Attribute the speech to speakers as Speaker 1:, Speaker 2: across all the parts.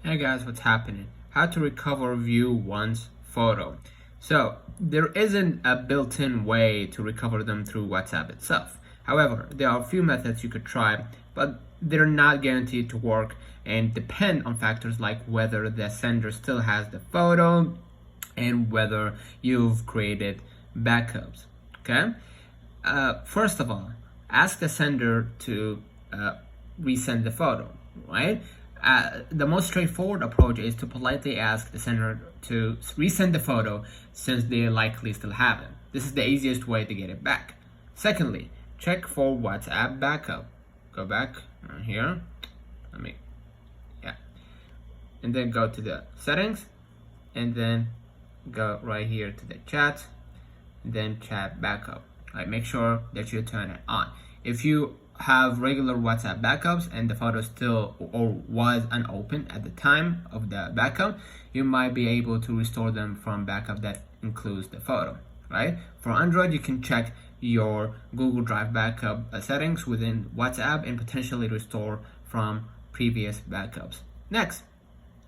Speaker 1: Hey guys, what's happening? How to recover view once photo. So there isn't a built-in way to recover them through WhatsApp itself. However, there are a few methods you could try, but they're not guaranteed to work and depend on factors like whether the sender still has the photo and whether you've created backups. Okay? First of all, ask the sender to resend the photo, right? The most straightforward approach is to politely ask the sender to resend the photo since they likely still have it. This is the easiest way to get it back. Secondly, check for WhatsApp backup. Go back here. And then go to the settings and then go right here to the chat, then chat backup. Right, make sure that you turn it on. If you have regular WhatsApp backups and the photo still or was unopened at the time of the backup, you might be able to restore them from backup that includes the photo, right? For Android, you can check your Google Drive backup settings within WhatsApp and potentially restore from previous backups. Next,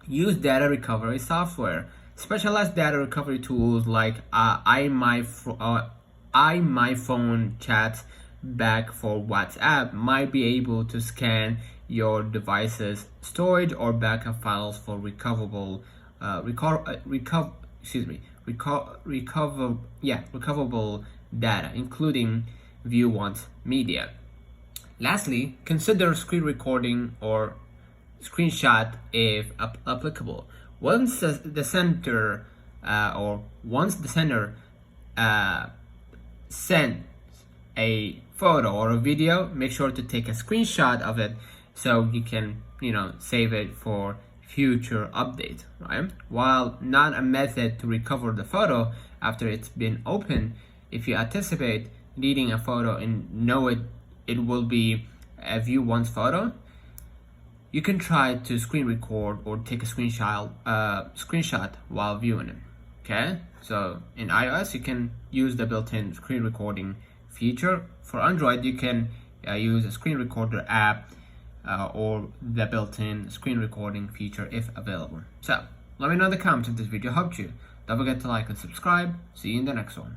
Speaker 1: use data recovery software. Specialized data recovery tools like iMyFone chats back for WhatsApp might be able to scan your device's storage or backup files for recoverable data, including view once media. Lastly, consider screen recording or screenshot if applicable. Once the sender sends a photo or a video, make sure to take a screenshot of it so you can save it for future updates, right? While not a method to recover the photo after it's been opened, if you anticipate needing a photo and know it will be a view once photo, you can try to screen record or take a screenshot while viewing it. Okay, so in iOS you can use the built-in screen recording feature. For Android, you can use a screen recorder app or the built-in screen recording feature if available. So let me know in the comments if this video helped you. Don't forget to like and subscribe. See you in the next one.